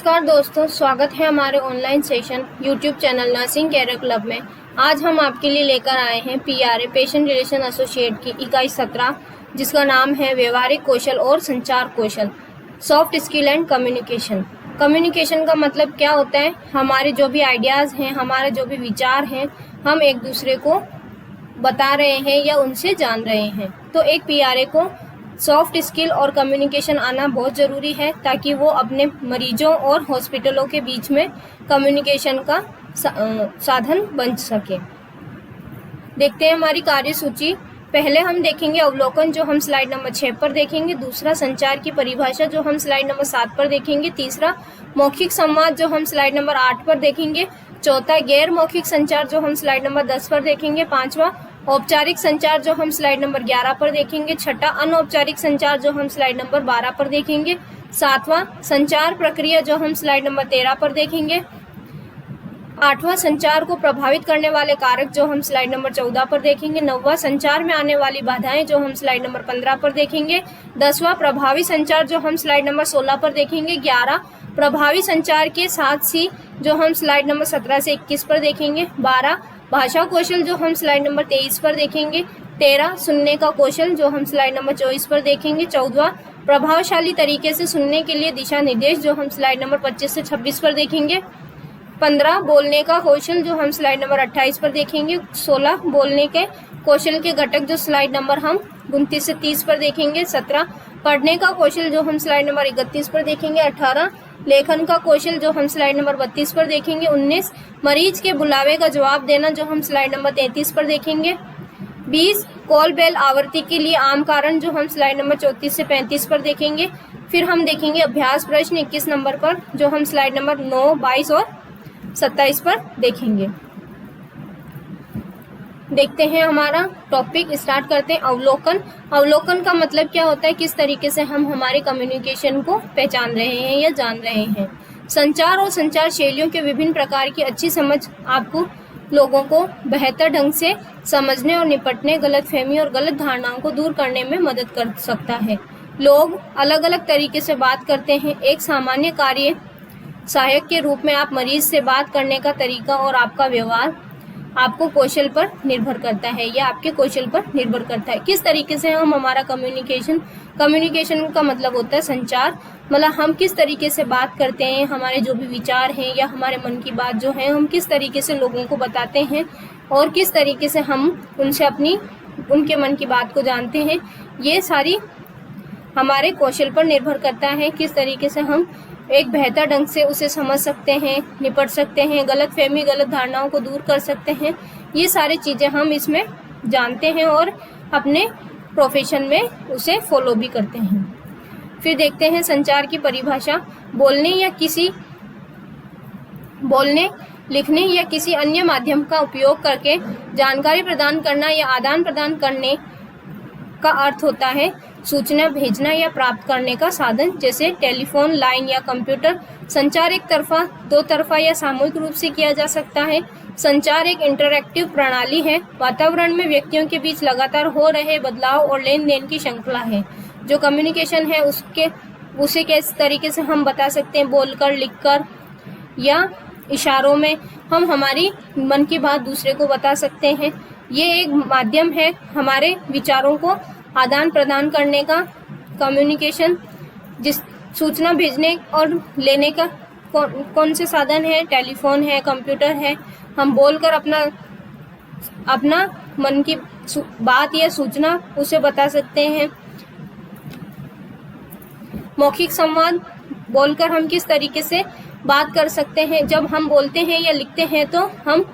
नमस्कार दोस्तों, स्वागत है हमारे online session YouTube channel nursing career club में। आज हम आपके लिए लेकर आए हैं पीआरए पेशेंट रिलेशन एसोसिएट की इकाई 17, जिसका नाम है व्यवहारिक कौशल और संचार कौशल, soft skill and communication. Communication का मतलब क्या होता है? हमारे जो भी आइडियाज़ हैं, हमारे जो भी विचार हैं, हम एक दूसरे को बता रहे हैं या उनसे जान रहे हैं। तो एक पीआरए को सॉफ्ट स्किल और कम्युनिकेशन आना बहुत ज़रूरी है, ताकि वो अपने मरीजों और हॉस्पिटलों के बीच में कम्युनिकेशन का साधन बन सके। देखते हैं हमारी कार्यसूची। पहले हम देखेंगे अवलोकन, जो हम स्लाइड नंबर 6 पर देखेंगे। दूसरा, संचार की परिभाषा, जो हम स्लाइड नंबर 7 पर देखेंगे। तीसरा, मौखिक संवाद, जो हम स्लाइड नंबर 8 पर देखेंगे। चौथा, गैर मौखिक संचार, जो हम स्लाइड नंबर 10 पर देखेंगे। पांचवा, औपचारिक संचार, जो हम स्लाइड नंबर 11 पर देखेंगे। छठा, अनौपचारिक संचार, जो हम स्लाइड नंबर 12 पर देखेंगे। सातवां, संचार प्रक्रिया, जो हम स्लाइड नंबर 13 पर देखेंगे। आठवां, संचार को प्रभावित करने वाले कारक, जो हम स्लाइड नंबर 14 पर देखेंगे। नौवां, संचार में आने वाली बाधाएं, जो हम स्लाइड नंबर 15 पर देखेंगे। 10वां, प्रभावी संचार, जो हम स्लाइड नंबर 16 पर देखेंगे। 11, प्रभावी संचार के साथ ही, जो हम स्लाइड नंबर 17 से 21 पर देखेंगे। 12, भाषा कौशल, जो हम स्लाइड नंबर 23 पर देखेंगे। 13, सुनने का कौशल, जो हम स्लाइड नंबर 24 पर देखेंगे। 14, प्रभावशाली तरीके से सुनने के लिए दिशा निर्देश, जो हम स्लाइड नंबर 25 से 26 पर देखेंगे। 15, बोलने का कौशल, जो हम स्लाइड नंबर 28 पर देखेंगे। 16, बोलने के कौशल के घटक, जो स्लाइड नंबर हम 29 से 30 पर देखेंगे। 17, पढ़ने का कौशल, जो हम स्लाइड नंबर 31 पर देखेंगे। 18, लेखन का कौशल, जो हम स्लाइड नंबर 32 पर देखेंगे। 19, मरीज के बुलावे का जवाब देना, जो हम स्लाइड नंबर 33 पर देखेंगे। 20, कॉल बेल आवृत्ति के लिए आम कारण, जो हम स्लाइड नंबर 34 से 35 पर देखेंगे। फिर हम देखेंगे अभ्यास प्रश्न 21 नंबर पर, जो हम स्लाइड नंबर 9, 22 और 27 पर देखेंगे। देखते हैं हमारा टॉपिक, स्टार्ट करते हैं। अवलोकन। अवलोकन का मतलब क्या होता है? किस तरीके से हम हमारे कम्युनिकेशन को पहचान रहे हैं या जान रहे हैं। संचार और संचार शैलियों के विभिन्न प्रकार की अच्छी समझ आपको लोगों को बेहतर ढंग से समझने और निपटने, गलतफहमी और गलत धारणाओं को दूर करने में मदद कर सकता है। लोग अलग अलग तरीके से बात करते हैं। एक सामान्य कार्य सहायक के रूप में आप मरीज से बात करने का तरीका और आपका व्यवहार आपको कौशल पर निर्भर करता है या आपके कौशल पर निर्भर करता है। किस तरीके से हम हमारा कम्युनिकेशन का मतलब होता है संचार, मतलब हम किस तरीके से बात करते हैं, हमारे जो भी विचार हैं या हमारे मन की बात जो है, हम किस तरीके से लोगों को बताते हैं और किस तरीके से हम उनसे उनके मन की बात को जानते हैं। ये सारी हमारे कौशल पर निर्भर करता है। किस तरीके से हम एक बेहतर ढंग से उसे समझ सकते हैं, निपट सकते हैं, गलतफहमी, गलत धारणाओं को दूर कर सकते हैं। ये सारी चीज़ें हम इसमें जानते हैं और अपने प्रोफेशन में उसे फॉलो भी करते हैं। फिर देखते हैं संचार की परिभाषा। बोलने, लिखने या किसी अन्य माध्यम का उपयोग करके जानकारी प्रदान करना या आदान प्रदान करने का अर्थ होता है सूचना भेजना या प्राप्त करने का साधन, जैसे टेलीफोन लाइन या कंप्यूटर। संचार एक तरफा, दो तरफा या सामूहिक रूप से किया जा सकता है। संचार एक इंटरैक्टिव प्रणाली है। वातावरण में व्यक्तियों के बीच लगातार हो रहे बदलाव और लेन देन की श्रृंखला है। जो कम्युनिकेशन है उसे किस तरीके से हम बता सकते हैं? बोलकर, लिखकर या इशारों में हम हमारी मन की बात दूसरे को बता सकते हैं। ये एक माध्यम है हमारे विचारों को आदान प्रदान करने का। कम्युनिकेशन जिस सूचना भेजने और लेने का कौन से साधन है? टेलीफोन है, कंप्यूटर है। हम बोलकर अपना मन की बात या सूचना उसे बता सकते हैं। मौखिक संवाद, बोलकर हम किस तरीके से बात कर सकते हैं। जब हम बोलते हैं या लिखते हैं तो हम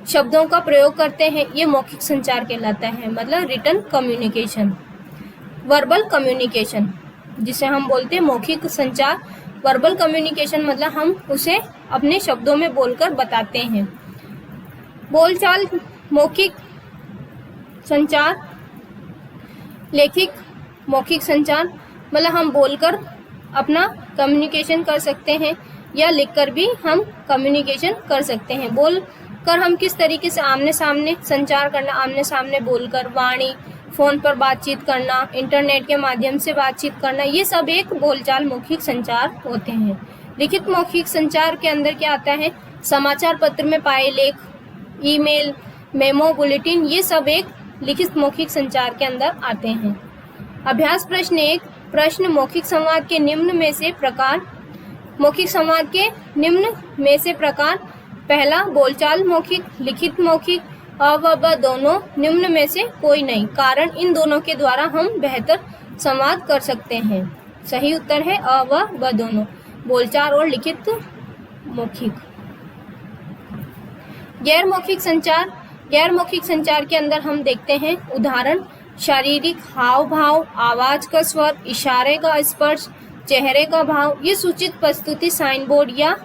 शब्दों का प्रयोग करते हैं, ये मौखिक संचार कहलाता है, मतलब रिटन कम्युनिकेशन। वर्बल कम्युनिकेशन, जिसे हम बोलते हैं मौखिक संचार। वर्बल कम्युनिकेशन मतलब हम उसे अपने शब्दों में बोलकर बताते हैं। बोलचाल मौखिक संचार। लेखिक मौखिक संचार मतलब हम बोलकर अपना कम्युनिकेशन कर सकते हैं या लिखकर भी हम कम्युनिकेशन कर सकते हैं। बोलकर हम किस तरीके से आमने सामने संचार करना, आमने सामने बोलकर, वाणी, फोन पर बातचीत करना, इंटरनेट के माध्यम से बातचीत करना, ये सब एक बोलचाल मौखिक संचार होते हैं। लिखित मौखिक संचार के अंदर क्या आता है, समाचार पत्र में पाए लेख, ईमेल, मेमो, बुलेटिन, ये सब एक लिखित मौखिक संचार के अंदर आते हैं। अभ्यास प्रश्न 1, प्रश्न मौखिक संवाद के निम्न में से प्रकार। मौखिक संवाद के निम्न में से प्रकार, पहला बोलचाल मौखिक, लिखित मौखिक, अ व ब दोनों, निम्न में से कोई नहीं, कारण इन दोनों के द्वारा हम बेहतर संवाद कर सकते हैं। सही उत्तर है अ व ब दोनों, बोलचाल और लिखित मौखिक। गैर मौखिक संचार, गैर मौखिक संचार के अंदर हम देखते हैं उदाहरण, शारीरिक हाव भाव, आवाज का स्वर, इशारे का स्पर्श, चेहरे का भाव, ये सूचित प्रस्तुति साइन बोर्ड या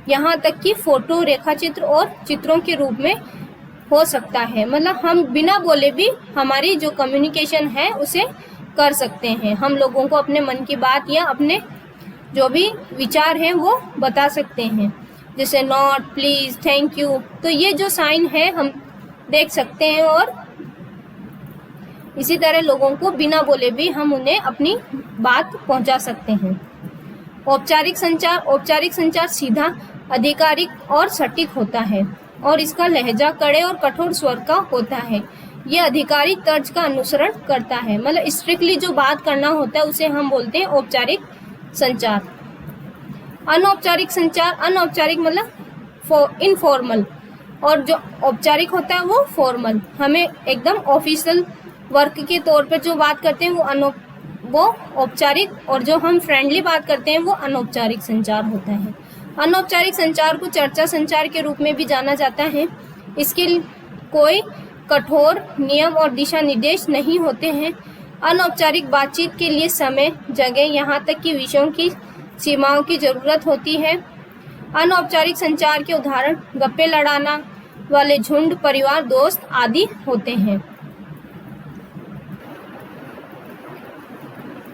यहाँ तक कि फोटो, रेखाचित्र और चित्रों के रूप में हो सकता है। मतलब हम बिना बोले भी हमारी जो कम्युनिकेशन है उसे कर सकते हैं। हम लोगों को अपने मन की बात या अपने जो भी विचार हैं वो बता सकते हैं, जैसे नॉट, प्लीज, थैंक यू। तो ये जो साइन है हम देख सकते हैं और इसी तरह लोगों को बिना बोले भी हम उन्हें अपनी बात पहुंचा सकते हैं। औपचारिक संचार, औपचारिक संचार सीधा, आधिकारिक और सटीक होता है और इसका लहजा कड़े और कठोर स्वर का होता है। यह आधिकारिक तर्ज का अनुसरण करता है, मतलब स्ट्रिक्टली जो बात करना होता है उसे हम बोलते हैं औपचारिक संचार। अनौपचारिक संचार, अनौपचारिक मतलब इनफॉर्मल, और जो औपचारिक होता है वो फॉर्मल, हमें एकदम ऑफिशियल वर्क के तौर पे जो बात करते हैं वो औपचारिक, और जो हम फ्रेंडली बात करते हैं वो अनौपचारिक संचार होता है। अनौपचारिक संचार को चर्चा संचार के रूप में भी जाना जाता है। इसके कोई कठोर नियम और दिशा निर्देश नहीं होते हैं। अनौपचारिक बातचीत के लिए समय, जगह, यहाँ तक कि विषयों की सीमाओं की जरूरत होती है। अनौपचारिक संचार के उदाहरण गप्पे लड़ाना वाले झुंड, परिवार, दोस्त आदि होते हैं।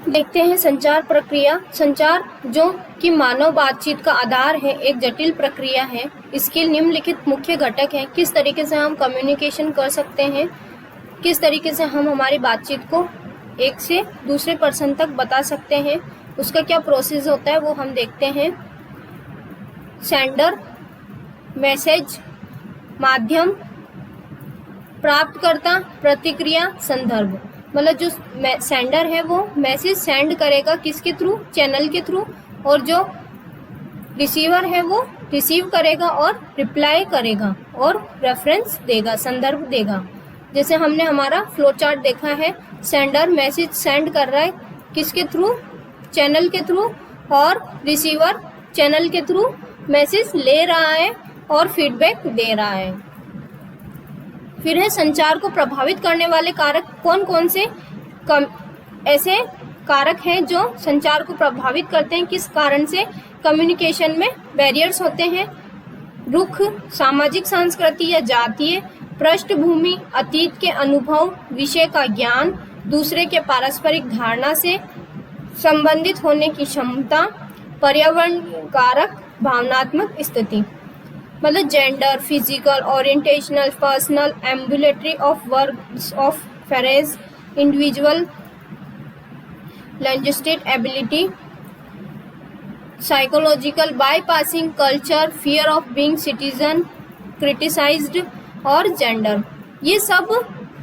देखते हैं संचार प्रक्रिया। संचार जो कि मानव बातचीत का आधार है, एक जटिल प्रक्रिया है। इसके निम्नलिखित मुख्य घटक हैं। किस तरीके से हम कम्युनिकेशन कर सकते हैं, किस तरीके से हम हमारी बातचीत को एक से दूसरे पर्सन तक बता सकते हैं, उसका क्या प्रोसेस होता है वो हम देखते हैं। सेंडर, मैसेज, माध्यम, प्राप्तकर्ता, प्रतिक्रिया, संदर्भ। मतलब जो सेंडर है वो मैसेज सेंड करेगा किसके थ्रू, चैनल के थ्रू, और जो रिसीवर है वो रिसीव करेगा और रिप्लाई करेगा और रेफरेंस देगा, संदर्भ देगा। जैसे हमने हमारा फ्लो चार्ट देखा है, सेंडर मैसेज सेंड कर रहा है किसके थ्रू, चैनल के थ्रू, और रिसीवर चैनल के थ्रू मैसेज ले रहा है और फीडबैक दे रहा है। फिर है संचार को प्रभावित करने वाले कारक। कौन कौन से ऐसे कारक हैं जो संचार को प्रभावित करते हैं, किस कारण से कम्युनिकेशन में बैरियर्स होते हैं। रुख, सामाजिक, संस्कृति या जातीय पृष्ठभूमि, अतीत के अनुभव, विषय का ज्ञान, दूसरे के पारस्परिक धारणा से संबंधित होने की क्षमता, पर्यावरण कारक, भावनात्मक स्थिति। मतलब gender, physical, orientational, personal, ambulatory of words of phrase, individual, linguistic ability, psychological, bypassing, culture, fear of being citizen, criticised और जेंडर। ये सब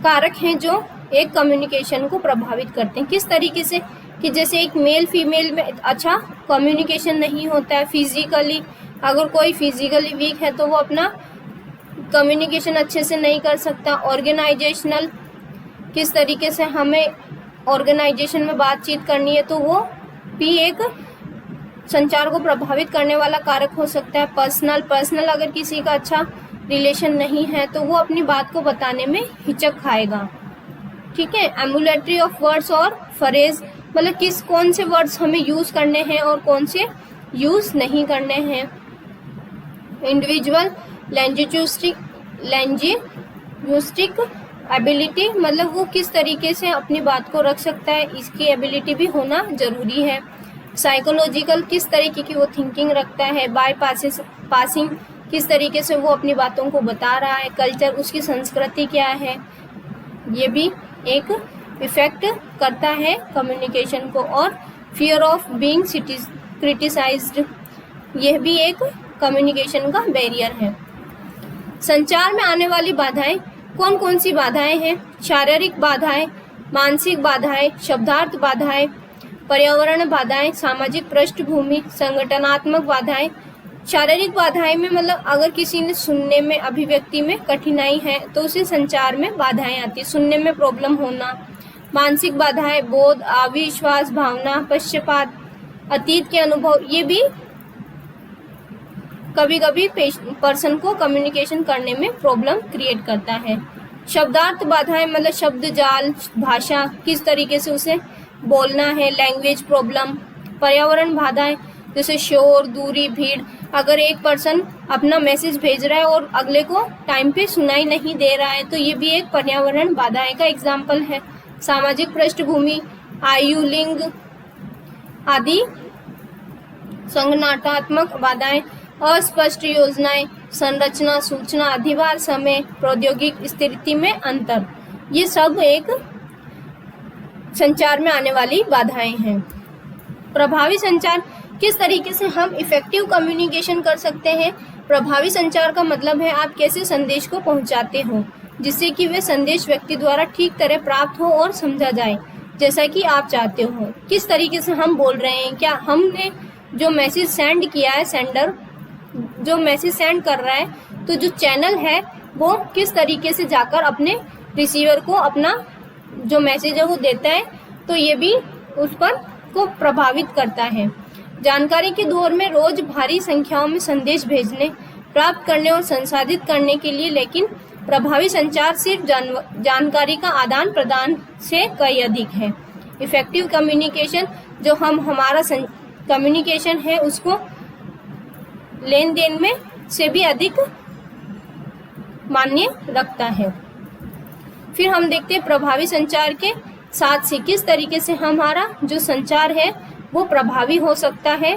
कारक हैं जो एक कम्युनिकेशन को प्रभावित करते हैं। किस तरीके से कि जैसे एक मेल फीमेल में अच्छा कम्युनिकेशन नहीं होता है फिजिकली, अगर कोई फिजिकली वीक है तो वो अपना कम्युनिकेशन अच्छे से नहीं कर सकता। ऑर्गेनाइजेशनल, किस तरीके से हमें ऑर्गेनाइजेशन में बातचीत करनी है तो वो भी एक संचार को प्रभावित करने वाला कारक हो सकता है। पर्सनल, अगर किसी का अच्छा रिलेशन नहीं है तो वो अपनी बात को बताने में हिचक खाएगा। ठीक है। एम्बुलेटरी ऑफ वर्ड्स और फ्रेज, मतलब कौन से वर्ड्स हमें यूज करने हैं और कौन से यूज नहीं करने हैं। इंडिविजुअल, लैंग्विस्टिक एबिलिटी, मतलब वो किस तरीके से अपनी बात को रख सकता है, इसकी एबिलिटी भी होना जरूरी है। साइकोलॉजिकल, किस तरीके की वो थिंकिंग रखता है। पासिंग, किस तरीके से वो अपनी बातों को बता रहा है। कल्चर, उसकी संस्कृति क्या है, ये भी एक इफेक्ट करता है कम्युनिकेशन को। और फियर ऑफ बीइंग क्रिटिसाइज्ड, यह भी एक कम्युनिकेशन का बैरियर है। संचार में आने वाली बाधाएं कौन कौन सी बाधाएं हैं? शारीरिक बाधाएं, मानसिक बाधाएं, शब्दार्थ बाधाएं, पर्यावरण बाधाएं, सामाजिक पृष्ठभूमि, संगठनात्मक बाधाएं। शारीरिक बाधाएं में मतलब अगर किसी ने सुनने में, अभिव्यक्ति में कठिनाई है तो उसे संचार में बाधाएं आती है, सुनने में प्रॉब्लम होना। मानसिक बाधाएं, बोध, अविश्वास भावना, पक्षपात, अतीत के अनुभव, ये भी कभी कभी पर्सन को कम्युनिकेशन करने में प्रॉब्लम क्रिएट करता है। शब्दार्थ बाधाएं मतलब शब्द जाल, भाषा, किस तरीके से उसे बोलना है, लैंग्वेज प्रॉब्लम। पर्यावरण बाधाएं जैसे शोर, दूरी, भीड़। अगर एक पर्सन अपना मैसेज भेज रहा है और अगले को टाइम पे सुनाई नहीं दे रहा है तो ये भी एक पर्यावरण बाधाएं का एग्जाम्पल है। सामाजिक पृष्ठभूमि, आयु, लिंग आदि। संगठनात्मक बाधाएं, अस्पष्ट योजनाएं, संरचना, सूचना, अधिभार, समय, प्रौद्योगिक स्थिति में अंतर, ये सब एक संचार में आने वाली बाधाएं हैं। प्रभावी संचार, किस तरीके से हम इफेक्टिव कम्युनिकेशन कर सकते हैं? प्रभावी संचार का मतलब है आप कैसे संदेश को पहुंचाते हो जिससे कि वे संदेश व्यक्ति द्वारा ठीक तरह प्राप्त हो और समझा जाए जैसा कि आप चाहते हो। किस तरीके से हम बोल रहे हैं, क्या हमने जो मैसेज सेंड किया है, सेंडर जो मैसेज सेंड कर रहा है तो जो चैनल है वो किस तरीके से जाकर अपने रिसीवर को अपना जो मैसेज है वो देता है, तो ये भी उस पर को प्रभावित करता है। जानकारी के दौर में रोज भारी संख्याओं में संदेश भेजने, प्राप्त करने और संसाधित करने के लिए, लेकिन प्रभावी संचार सिर्फ जानकारी का आदान प्रदान से कहीं अधिक है। इफेक्टिव कम्युनिकेशन जो हमारा कम्युनिकेशन है उसको लेन देन में से भी अधिक मान्य रखता है। फिर हम देखते हैं प्रभावी संचार के साथ से किस तरीके से हमारा जो संचार है वो प्रभावी हो सकता है।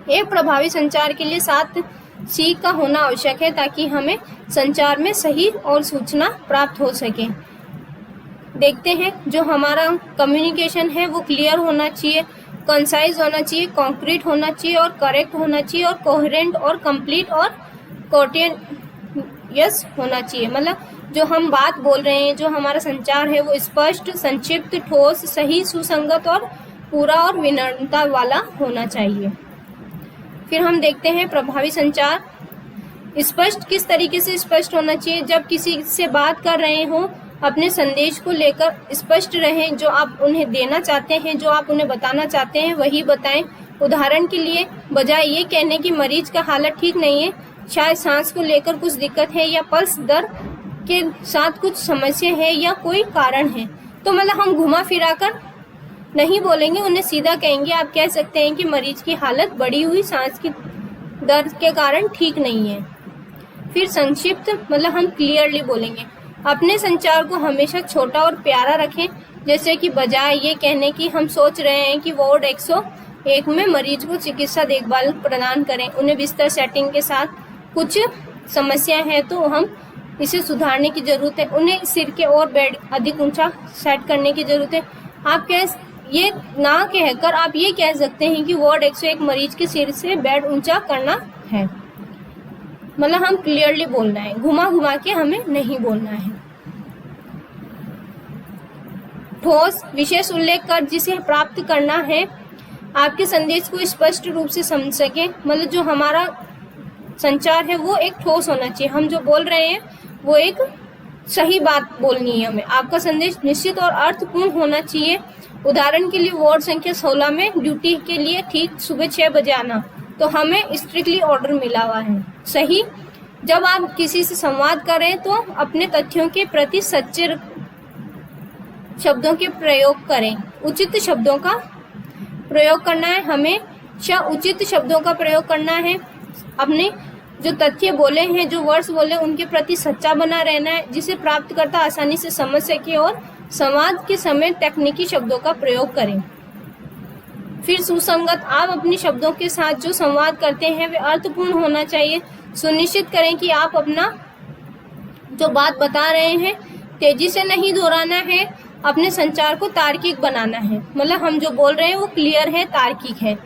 एक प्रभावी संचार के लिए 7 C का होना आवश्यक है ताकि हमें संचार में सही और सूचना प्राप्त हो सके। देखते हैं जो हमारा कम्युनिकेशन है वो क्लियर होना चाहिए, कंसाइज होना चाहिए, कॉन्क्रीट होना चाहिए और करेक्ट होना चाहिए और कोहेरेंट और कंप्लीट और कोर्टेनियस होना चाहिए। मतलब जो हम बात बोल रहे हैं, जो हमारा संचार है वो स्पष्ट, संक्षिप्त, ठोस, सही, सुसंगत और पूरा और विनम्रता वाला होना चाहिए। फिर हम देखते हैं प्रभावी संचार स्पष्ट, किस तरीके से स्पष्ट होना चाहिए। जब किसी से बात कर रहे हो अपने संदेश को लेकर स्पष्ट रहें, जो आप उन्हें देना चाहते हैं, जो आप उन्हें बताना चाहते हैं वही बताएं। उदाहरण के लिए बजाय ये कहने की मरीज का हालत ठीक नहीं है, शायद सांस को लेकर कुछ दिक्कत है या पल्स दर के साथ कुछ समस्या है या कोई कारण है, तो मतलब हम घुमा फिरा कर नहीं बोलेंगे, उन्हें सीधा कहेंगे। आप कह सकते हैं कि मरीज की हालत बढ़ी हुई सांस की दर्द के कारण ठीक नहीं है। फिर संक्षिप्त मतलब हम क्लियरली बोलेंगे। अपने संचार को हमेशा छोटा और प्यारा रखें, जैसे कि बजाय ये कहने की हम सोच रहे हैं कि वार्ड 101 में मरीज को चिकित्सा देखभाल प्रदान करें, उन्हें बिस्तर सेटिंग के साथ कुछ समस्या है तो हम इसे सुधारने की जरूरत है, उन्हें सिर के और बेड अधिक ऊंचा सेट करने की जरूरत है। आप ये ना कहकर आप ये कह सकते हैं कि वार्ड 101 मरीज के सिर से बेड ऊंचा करना है। मतलब हम क्लियरली बोलना है, घुमा घुमा के हमें नहीं बोलना है। ठोस विशेष उल्लेख कर जिसे प्राप्त करना है, आपके संदेश को स्पष्ट रूप से समझ सके। मतलब जो हमारा संचार है वो एक ठोस होना चाहिए, हम जो बोल रहे हैं वो एक सही बात बोलनी है हमें। आपका संदेश निश्चित और अर्थपूर्ण होना चाहिए। उदाहरण के लिए वार्ड संख्या 16 में ड्यूटी के लिए ठीक सुबह 6 बजे आना, तो हमें स्ट्रिक्टली ऑर्डर मिला हुआ है। सही, जब आप किसी से संवाद करें तो अपने तथ्यों के प्रति सच्चे शब्दों के प्रयोग करें। उचित शब्दों का प्रयोग करना है, हमेशा उचित शब्दों का प्रयोग करना है। अपने जो तथ्य बोले हैं, जो वर्ड्स बोले, उनके प्रति सच्चा बना रहना है, जिसे प्राप्तकर्ता आसानी से समझ सके। और संवाद के समय तकनीकी शब्दों का प्रयोग करें। फिर सुसंगत, आप अपने शब्दों के साथ जो संवाद करते हैं वे अर्थपूर्ण होना चाहिए। सुनिश्चित करें कि आप अपना जो बात बता रहे हैं तेजी से नहीं दोहराना है, अपने संचार को तार्किक बनाना है। मतलब हम जो बोल रहे हैं वो क्लियर है, तार्किक है।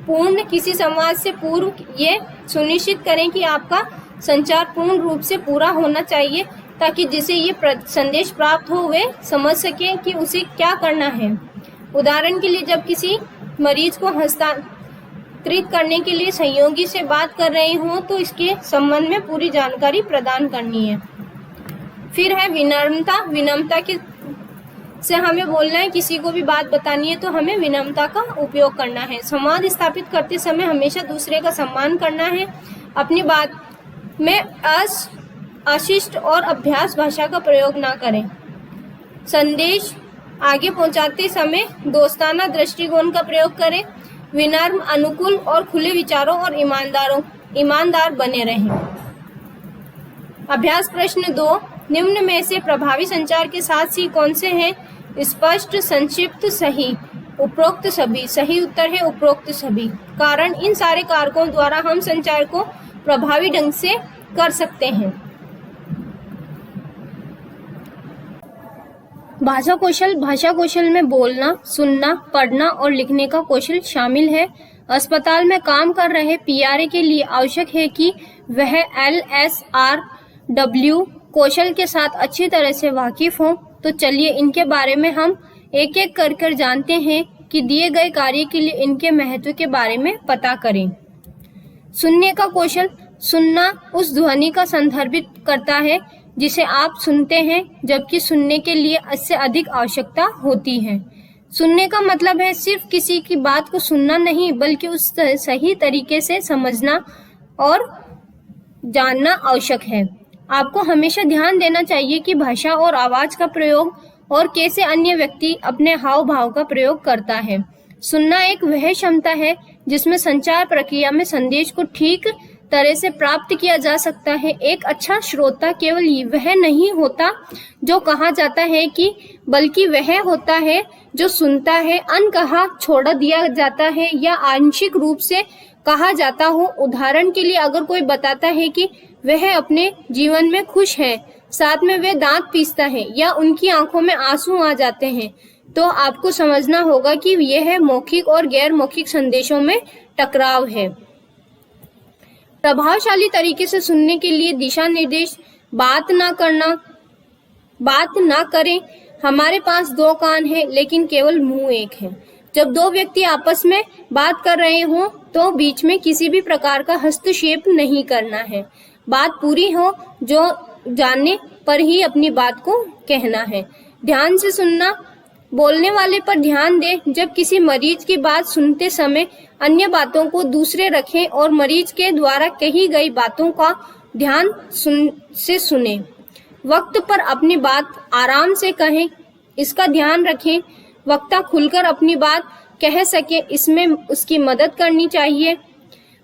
पूर्ण किसी संवाद से पूर्व ये सुनिश्चित करें कि आपका संचार पूर्ण रूप से पूरा होना चाहिए, ताकि जिसे ये संदेश प्राप्त हो वे समझ सके कि उसे क्या करना है। उदाहरण के लिए, जब किसी मरीज को हस्तांतरित करने के लिए सहयोगी से बात कर रहे हों तो इसके संबंध में पूरी जानकारी प्रदान करनी है। फिर है विनम्रता। विनम्रता से हमें बोलना है, किसी को भी बात बतानी है तो हमें विनम्रता का उपयोग करना है। संवाद स्थापित करते समय हमेशा दूसरे का सम्मान करना है। अपनी बात में अशिष्ट और अभ्यास भाषा का प्रयोग ना करें। संदेश आगे पहुंचाते समय दोस्ताना दृष्टिकोण का प्रयोग करें। विनम्र, अनुकूल और खुले विचारों और ईमानदार बने रहें। अभ्यास प्रश्न 2, निम्न में से प्रभावी संचार के साथ सी कौन से हैं? स्पष्ट, संक्षिप्त, सही, उपरोक्त सभी। सही उत्तर है उपरोक्त सभी। कारण, इन सारे कारकों द्वारा हम संचार को प्रभावी ढंग से कर सकते हैं। भाषा कौशल में बोलना, सुनना, पढ़ना और लिखने का कौशल शामिल है। अस्पताल में काम कर रहे पीआरए के लिए आवश्यक है कि वह LSRW कौशल के साथ अच्छी तरह से वाकिफ हों। तो चलिए इनके बारे में हम एक एक कर जानते हैं कि दिए गए कार्य के लिए इनके महत्व के बारे में पता करें। सुनने का कौशल, सुनना उस ध्वनि का संदर्भित करता है जिसे आप सुनते हैं, जबकि सुनने के लिए इससे अधिक आवश्यकता होती है। सुनने का मतलब है सिर्फ किसी की बात को सुनना नहीं, बल्कि उस सही तरीके से समझना और जानना आवश्यक है। आपको हमेशा ध्यान देना चाहिए कि भाषा और आवाज का प्रयोग और कैसे अन्य व्यक्ति अपने हाव भाव का प्रयोग करता है। सुनना एक वह क्षमता है जिसमें संचार प्रक्रिया में संदेश को ठीक तरह से प्राप्त किया जा सकता है। एक अच्छा श्रोता केवल वह नहीं होता जो कहा जाता है कि, बल्कि वह होता है जो सुनता है, अनकहा छोड़ दिया जाता है या आंशिक रूप से कहा जाता हो। उदाहरण के लिए, अगर कोई बताता है कि वह अपने जीवन में खुश है, साथ में वह दांत पीसता है या उनकी आंखों में आंसू आ जाते हैं, तो आपको समझना होगा कि यह मौखिक और गैर मौखिक संदेशों में टकराव है। प्रभावशाली तरीके से सुनने के लिए दिशा निर्देश, बात ना करें। हमारे पास 2 कान हैं लेकिन केवल मुंह एक है। जब 2 व्यक्ति आपस में बात कर रहे हों तो बीच में किसी भी प्रकार का हस्तक्षेप नहीं करना है। बात पूरी हो जो जानने पर ही अपनी बात को कहना है। ध्यान से सुनना, बोलने वाले पर ध्यान दें। जब किसी मरीज की बात सुनते समय अन्य बातों को दूसरे रखें और मरीज के द्वारा कही गई बातों का ध्यान से सुनें। वक्त पर अपनी बात आराम से कहें, इसका ध्यान रखें। वक्ता खुलकर अपनी बात कह सके, इसमें उसकी मदद करनी चाहिए।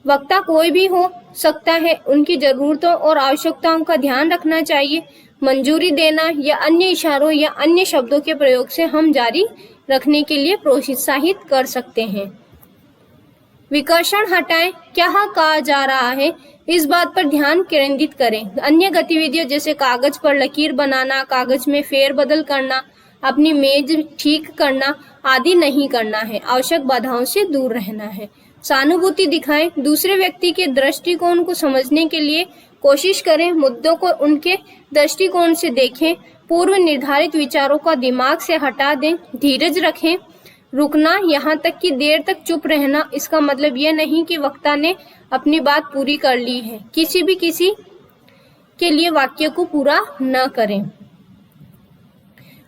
वक्ता कोई भी हो सकता है, उनकी जरूरतों और आवश्यकताओं का ध्यान रखना चाहिए। मंजूरी देना या अन्य इशारों या अन्य शब्दों के प्रयोग से हम जारी रखने के लिए प्रोत्साहित कर सकते हैं। विकर्षण हटाएं, क्या कहा जा रहा है इस बात पर ध्यान केंद्रित करें। अन्य गतिविधियों जैसे कागज पर लकीर बनाना, कागज में फेरबदल करना, अपनी मेज ठीक करना आदि नहीं करना है। आवश्यक बाधाओं से दूर रहना है। सहानुभूति दिखाएं, दूसरे व्यक्ति के दृष्टिकोण को समझने के लिए कोशिश करें। मुद्दों को उनके दृष्टिकोण से देखें। पूर्व निर्धारित विचारों का दिमाग से हटा दें। धीरज रखें। रुकना, यहाँ तक कि देर तक चुप रहना, इसका मतलब यह नहीं कि वक्ता ने अपनी बात पूरी कर ली है। किसी के लिए वाक्य को पूरा न करें।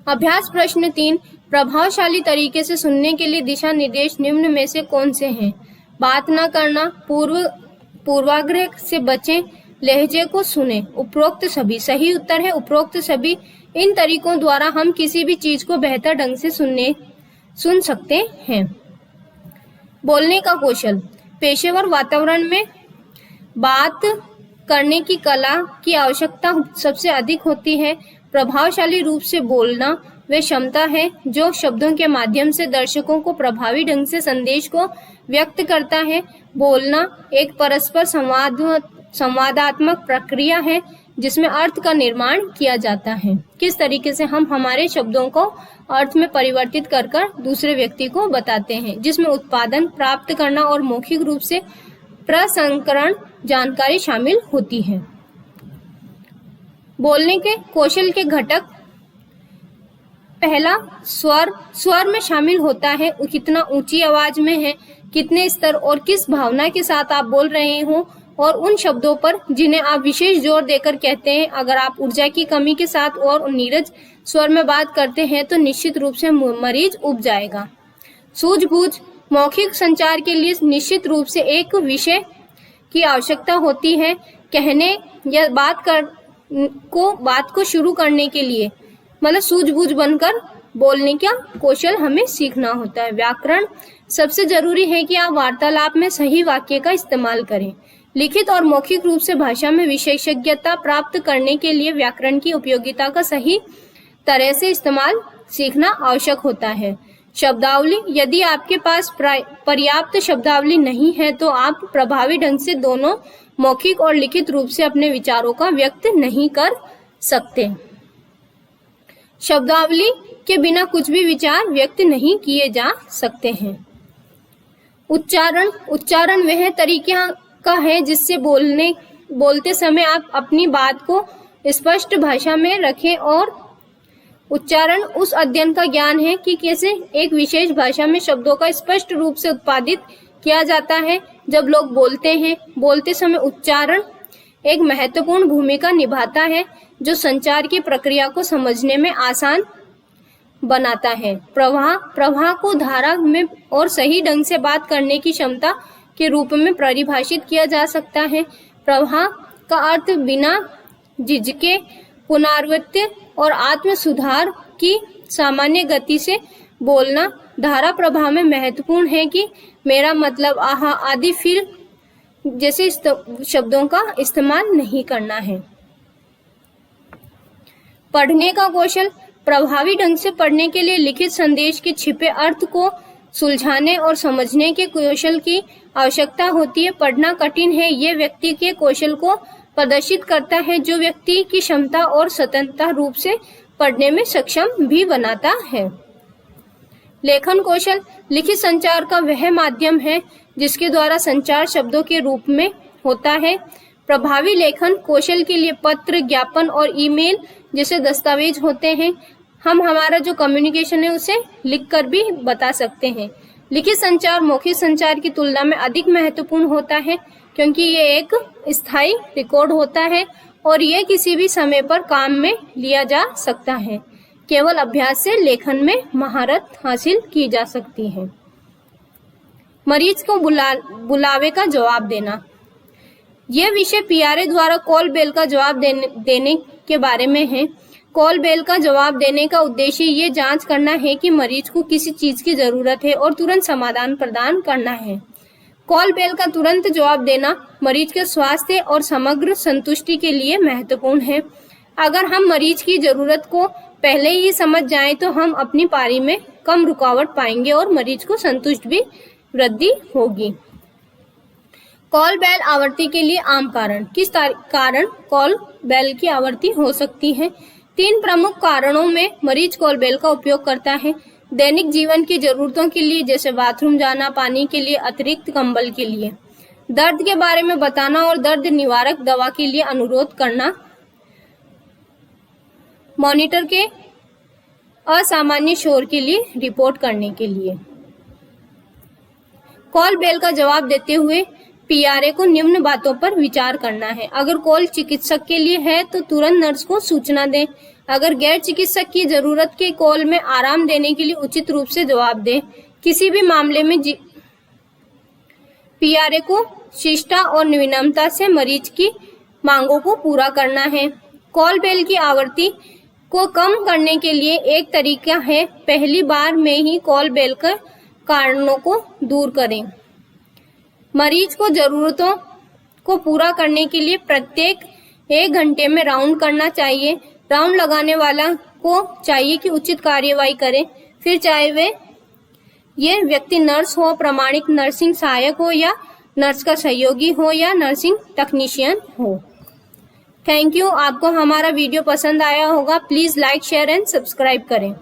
अभ्यास प्रश्न 3, प्रभावशाली तरीके से सुनने के लिए दिशा निर्देश निम्न में से कौन से हैं? बात न करना, पूर्वाग्रह से बचें, लहजे को सुने, उपरोक्त सभी। सही उत्तर है उपरोक्त सभी। इन तरीकों द्वारा हम किसी भी चीज को बेहतर ढंग से सुन सकते हैं। बोलने का कौशल, पेशेवर वातावरण में बात करने की कला की आवश्यकता सबसे अधिक होती है। प्रभावशाली रूप से बोलना वह क्षमता है जो शब्दों के माध्यम से दर्शकों को प्रभावी ढंग से संदेश को व्यक्त करता है। बोलना एक परस्पर संवादात्मक प्रक्रिया है। जिसमें अर्थ का निर्माण किया जाता है। किस तरीके से हम हमारे शब्दों को अर्थ में परिवर्तित कर दूसरे व्यक्ति को बताते हैं, जिसमें उत्पादन, प्राप्त करना और मौखिक रूप से प्रसंस्करण जानकारी शामिल होती है। बोलने के कौशल के घटक, पहला स्वर में शामिल होता है, कितना ऊंची आवाज में है, कितने स्तर और किस भावना के साथ आप बोल रहे हो, और उन शब्दों पर जिन्हें आप विशेष जोर देकर कहते हैं। अगर आप ऊर्जा की कमी के साथ और नीरज स्वर में बात करते हैं तो निश्चित रूप से मरीज उब जाएगा। सूझबूझ, मौखिक संचार के लिए निश्चित रूप से एक विषय की आवश्यकता होती है। कहने या बात को शुरू करने के लिए मतलब सूझबूझ बनकर बोलने का कौशल हमें सीखना होता है। व्याकरण, सबसे जरूरी है कि आप वार्तालाप में सही वाक्य का इस्तेमाल करें। लिखित और मौखिक रूप से भाषा में विशेषज्ञता प्राप्त करने के लिए व्याकरण की उपयोगिता का सही तरह से इस्तेमाल सीखना आवश्यक होता है। शब्दावली, यदि आपके पास पर्याप्त शब्दावली नहीं है तो आप प्रभावी ढंग से दोनों मौखिक और लिखित रूप से अपने विचारों का व्यक्त नहीं कर सकते। शब्दावली के बिना कुछ भी विचार व्यक्त नहीं किए जा सकते हैं। उच्चारण वह तरीका का है जिससे बोलते समय आप अपनी बात को स्पष्ट भाषा में रखें, और उच्चारण उस अध्ययन का ज्ञान है कि कैसे एक विशेष भाषा में शब्दों का स्पष्ट रूप से उत्पादित किया जाता है। जब लोग बोलते हैं, बोलते समय उच्चारण एक महत्वपूर्ण भूमिका निभाता है जो संचार की प्रक्रिया को समझने में आसान बनाता है। प्रवाह को धारा में और सही ढंग से बात करने की क्षमता के रूप में परिभाषित किया जा सकता है। प्रवाह का अर्थ बिना झिझके पुनरावृत्ति और आत्म सुधार की सामान्य गति से बोलना। धारा प्रवाह में महत्वपूर्ण है कि मेरा मतलब, आहा आदि फिर जैसे शब्दों का इस्तेमाल नहीं करना है। पढ़ने का कौशल, प्रभावी ढंग से पढ़ने के लिए लिखित संदेश के छिपे अर्थ को सुलझाने और समझने के कौशल की आवश्यकता होती है। पढ़ना कठिन है, ये व्यक्ति के कौशल को प्रदर्शित करता है जो व्यक्ति की क्षमता और स्वतंत्रता रूप से पढ़ने में सक्षम भी बनाता है। लेखन कौशल, लिखित संचार का वह माध्यम है जिसके द्वारा संचार शब्दों के रूप में होता है। प्रभावी लेखन कौशल के लिए पत्र, ज्ञापन और ईमेल जैसे दस्तावेज होते हैं। हम हमारा जो कम्युनिकेशन है उसे लिखकर भी बता सकते हैं। लिखित संचार मौखिक संचार की तुलना में अधिक महत्वपूर्ण होता है क्योंकि ये एक स्थायी रिकॉर्ड होता है और ये किसी भी समय पर काम में लिया जा सकता है। केवल अभ्यास से लेखन में महारत हासिल की जा सकती है। मरीज को बुलावे का जवाब देना, यह विषय पीआरए द्वारा कॉल बेल का जवाब देने के बारे में है। कॉल बेल का जवाब देने का उद्देश्य ये जांच करना है कि मरीज को किसी चीज की जरूरत है और तुरंत समाधान प्रदान करना है। कॉल बेल का तुरंत जवाब देना मरीज के स्वास्थ्य और समग्र संतुष्टि के लिए महत्वपूर्ण है। अगर हम मरीज की जरूरत को पहले ही समझ जाएं तो हम अपनी पारी में कम रुकावट पाएंगे और मरीज को संतुष्ट भी वृद्धि होगी। कॉल बेल आवृत्ति के लिए आम कारण, किस कारण कॉल बेल की आवृत्ति हो सकती है? 3 प्रमुख कारणों में मरीज कॉल बेल का उपयोग करता है। दैनिक जीवन की जरूरतों के लिए जैसे बाथरूम जाना, पानी के लिए, अतिरिक्त कंबल के लिए, दर्द के बारे में बताना और दर्द निवारक दवा के लिए अनुरोध करना, मॉनिटर के असामान्य शोर के लिए रिपोर्ट करने के लिए। कॉल बेल का जवाब देते हुए पीआरए को निम्न बातों पर विचार करना है। अगर कॉल चिकित्सक के लिए है तो तुरंत नर्स को सूचना दें। अगर गैर चिकित्सक की जरूरत के कॉल में आराम देने के लिए उचित रूप से जवाब दें। किसी भी मामले में पीआरए को शिष्टता और विनम्रता से मरीज की मांगों को पूरा करना है। कॉल बेल की आवृत्ति को कम करने के लिए एक तरीका है, पहली बार में ही कॉल बेल के कारणों को दूर करें। मरीज को जरूरतों को पूरा करने के लिए प्रत्येक 1 घंटे में राउंड करना चाहिए। राउंड लगाने वाला को चाहिए कि उचित कार्यवाही करे, फिर चाहे ये व्यक्ति नर्स हो, प्रमाणिक नर्सिंग सहायक हो या नर्स का सहयोगी हो या नर्सिंग टेक्नीशियन हो। Thank you. आपको हमारा वीडियो पसंद आया होगा, please like, share and subscribe करें।